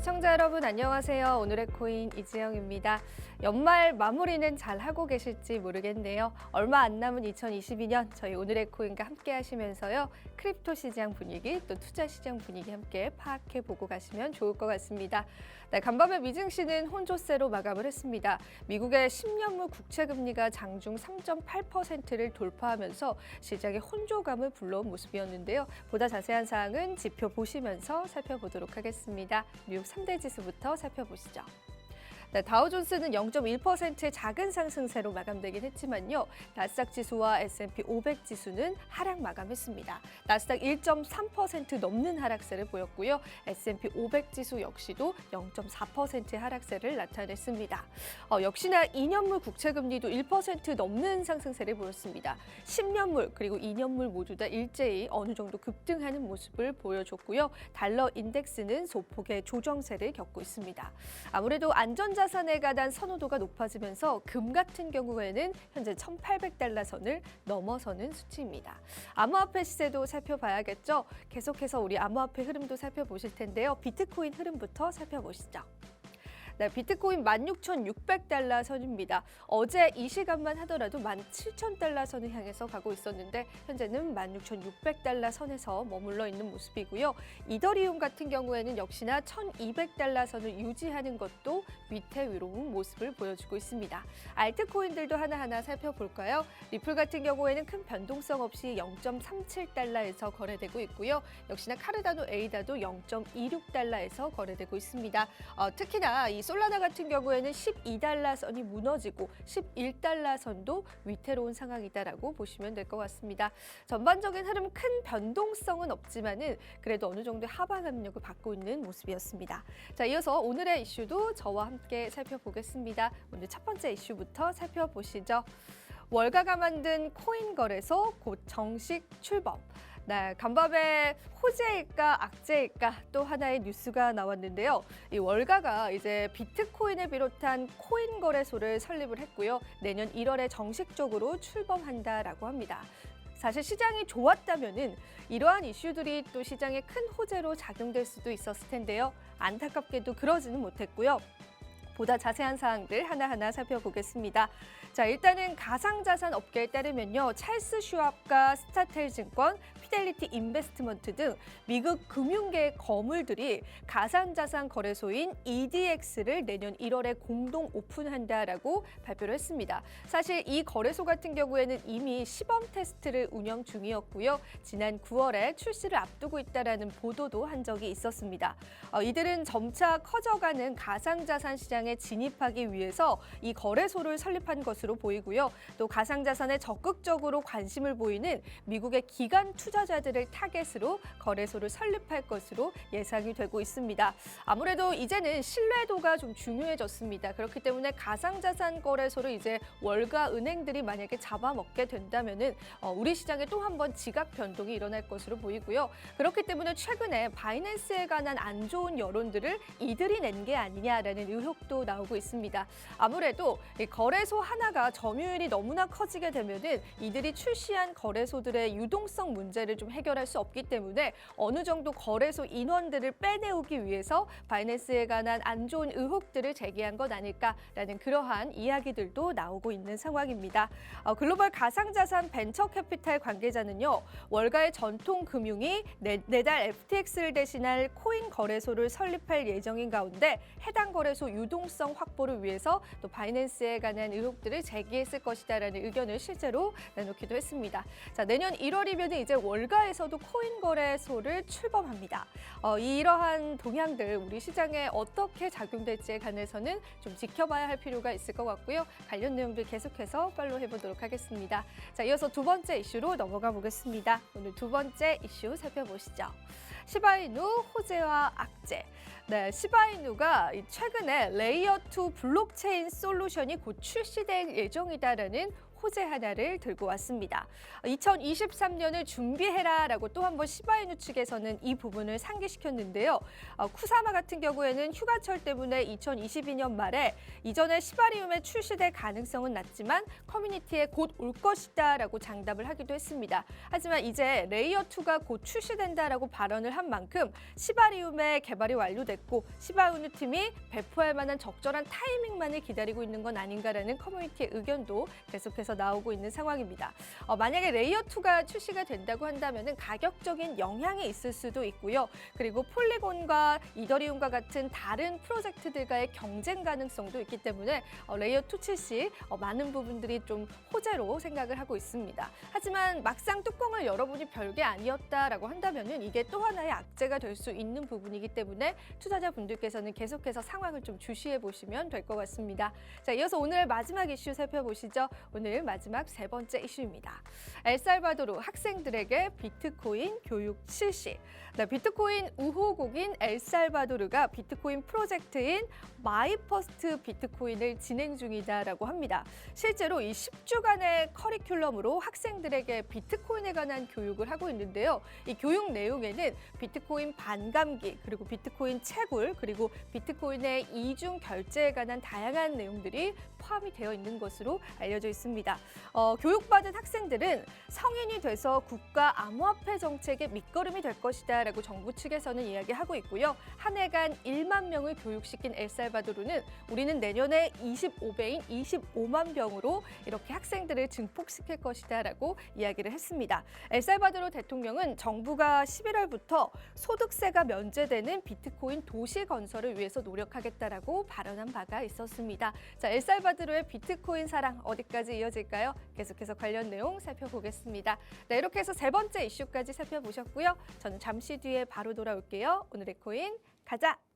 시청자 여러분 안녕하세요. 오늘의 코인 이지영입니다. 연말 마무리는 잘 하고 계실지 모르겠네요. 얼마 안 남은 2022년 저희 오늘의 코인과 함께 하시면서요. 크립토 시장 분위기 또 투자 시장 분위기 함께 파악해 보고 가시면 좋을 것 같습니다. 네, 간밤에 미증시는 혼조세로 마감을 했습니다. 미국의 10년물 국채 금리가 장중 3.8%를 돌파하면서 시장에 혼조감을 불러온 모습이었는데요. 보다 자세한 사항은 지표 보시면서 살펴보도록 하겠습니다. 뉴욕 3대 지수부터 살펴보시죠. 네, 다우존스는 0.1%의 작은 상승세로 마감되긴 했지만요. 나스닥 지수와 S&P 500 지수는 하락 마감했습니다. 나스닥 1.3% 넘는 하락세를 보였고요. S&P 500 지수 역시도 0.4%의 하락세를 나타냈습니다. 역시나 2년물 국채금리도 1% 넘는 상승세를 보였습니다. 10년물 그리고 2년물 모두 다 일제히 어느 정도 급등하는 모습을 보여줬고요. 달러 인덱스는 소폭의 조정세를 겪고 있습니다. 아무래도 안전자산에 관한 선호도가 높아지면서 금 같은 경우에는 현재 1,800달러 선을 넘어서는 수치입니다. 암호화폐 시세도 살펴봐야겠죠. 계속해서 우리 암호화폐 흐름도 살펴보실 텐데요. 비트코인 흐름부터 살펴보시죠. 네, 비트코인 16,600달러 선입니다. 어제 이 시간만 하더라도 17,000달러 선을 향해서 가고 있었는데 현재는 16,600달러 선에서 머물러 있는 모습이고요. 이더리움 같은 경우에는 역시나 1,200달러 선을 유지하는 것도 위태위로운 모습을 보여주고 있습니다. 알트코인들도 하나하나 살펴볼까요? 리플 같은 경우에는 큰 변동성 없이 0.37달러에서 거래되고 있고요. 역시나 카르다노 에이다도 0.26달러에서 거래되고 있습니다. 특히나 이 솔라나 같은 경우에는 12달러 선이 무너지고 11달러 선도 위태로운 상황이다라고 보시면 될 것 같습니다. 전반적인 흐름 큰 변동성은 없지만은 그래도 어느 정도 하방 압력을 받고 있는 모습이었습니다. 자, 이어서 오늘의 이슈도 저와 함께 살펴보겠습니다. 오늘 첫 번째 이슈부터 살펴보시죠. 월가가 만든 코인 거래소 곧 정식 출범. 네, 간밤에 호재일까 악재일까 또 하나의 뉴스가 나왔는데요. 이 월가가 이제 비트코인을 비롯한 코인 거래소를 설립을 했고요. 내년 1월에 정식적으로 출범한다라고 합니다. 사실 시장이 좋았다면은 이러한 이슈들이 또 시장에 큰 호재로 작용될 수도 있었을 텐데요. 안타깝게도 그러지는 못했고요. 보다 자세한 사항들 하나하나 살펴보겠습니다. 자, 일단은 가상자산 업계에 따르면요. 찰스 슈왑과 스타텔증권, 피델리티 인베스트먼트 등 미국 금융계 거물들이 가상자산 거래소인 EDX를 내년 1월에 공동 오픈한다라고 발표를 했습니다. 사실 이 거래소 같은 경우에는 이미 시범 테스트를 운영 중이었고요. 지난 9월에 출시를 앞두고 있다라는 보도도 한 적이 있었습니다. 이들은 점차 커져가는 가상자산 시장에 진입하기 위해서 이 거래소를 설립한 것으로 보이고요. 또 가상자산에 적극적으로 관심을 보이는 미국의 기관 투자자들을 타겟으로 거래소를 설립할 것으로 예상이 되고 있습니다. 아무래도 이제는 신뢰도가 좀 중요해졌습니다. 그렇기 때문에 가상자산 거래소를 이제 월가 은행들이 만약에 잡아먹게 된다면은 우리 시장에 또 한 번 지각 변동이 일어날 것으로 보이고요. 그렇기 때문에 최근에 바이낸스에 관한 안 좋은 여론들을 이들이 낸 게 아니냐라는 의혹도 나오고 있습니다. 아무래도 이 거래소 하나가 점유율이 너무나 커지게 되면은 이들이 출시한 거래소들의 유동성 문제를 좀 해결할 수 없기 때문에 어느 정도 거래소 인원들을 빼내오기 위해서 바이낸스에 관한 안 좋은 의혹들을 제기한 것 아닐까라는 그러한 이야기들도 나오고 있는 상황입니다. 글로벌 가상자산 벤처 캐피탈 관계자는요. 월가의 전통 금융이 내달 FTX를 대신할 코인 거래소를 설립할 예정인 가운데 해당 거래소 유동성 확보를 위해서 또 바이낸스에 관한 의혹들을 제기했을 것이다라는 의견을 실제로 내놓기도 했습니다. 자, 내년 1월이면 이제 월가에서도 코인 거래소를 출범합니다. 이러한 동향들 우리 시장에 어떻게 작용될지에 관해서는 좀 지켜봐야 할 필요가 있을 것 같고요. 관련 내용들 계속해서 팔로우 해보도록 하겠습니다. 자, 이어서 두 번째 이슈로 넘어가 보겠습니다. 오늘 두 번째 이슈 살펴보시죠. 시바이누 호재와 악재. 네, 시바이누가 최근에 레이어 2 블록체인 솔루션이 곧 출시될 예정이다라는 호재 하나를 들고 왔습니다. 2023년을 준비해라라고 또 한 번 시바이누 측에서는 이 부분을 상기시켰는데요. 쿠사마 같은 경우에는 휴가철 때문에 2022년 말에 이전에 시바리움에 출시될 가능성은 낮지만 커뮤니티에 곧 올 것이다라고 장담을 하기도 했습니다. 하지만 이제 레이어2가 곧 출시된다라고 발언을 한 만큼 시바리움의 개발이 완료됐고 시바이누 팀이 배포할 만한 적절한 타이밍만을 기다리고 있는 건 아닌가라는 커뮤니티의 의견도 계속해서 나오고 있는 상황입니다. 만약에 레이어2가 출시가 된다고 한다면 가격적인 영향이 있을 수도 있고요. 그리고 폴리곤과 이더리움과 같은 다른 프로젝트들과의 경쟁 가능성도 있기 때문에 레이어2 출시 많은 부분들이 좀 호재로 생각을 하고 있습니다. 하지만 막상 뚜껑을 열어보니 별게 아니었다라고 한다면 이게 또 하나의 악재가 될 수 있는 부분이기 때문에 투자자분들께서는 계속해서 상황을 좀 주시해 보시면 될 것 같습니다. 자, 이어서 오늘 마지막 이슈 살펴보시죠. 오늘 마지막 세 번째 이슈입니다. 엘살바도르 학생들에게 비트코인 교육 실시. 네, 비트코인 우호국인 엘살바도르가 비트코인 프로젝트인 마이퍼스트 비트코인을 진행 중이다라고 합니다. 실제로 이 10주간의 커리큘럼으로 학생들에게 비트코인에 관한 교육을 하고 있는데요. 이 교육 내용에는 비트코인 반감기, 그리고 비트코인 채굴, 그리고 비트코인의 이중 결제에 관한 다양한 내용들이 포함이 되어 있는 것으로 알려져 있습니다. 교육받은 학생들은 성인이 돼서 국가 암호화폐 정책의 밑거름이 될 것이다 라고 정부 측에서는 이야기하고 있고요. 한 해간 1만 명을 교육시킨 엘살바도르는 우리는 내년에 25배인 25만 병으로 이렇게 학생들을 증폭시킬 것이다 라고 이야기를 했습니다. 엘살바도르 대통령은 정부가 11월부터 소득세가 면제되는 비트코인 도시 건설을 위해서 노력하겠다라고 발언한 바가 있었습니다. 자, 엘살바도르의 비트코인 사랑 어디까지 이어질까요? 계속해서 관련 내용 살펴보겠습니다. 네, 이렇게 해서 세 번째 이슈까지 살펴보셨고요. 저는 잠시 뒤에 바로 돌아올게요. 오늘의 코인 가자!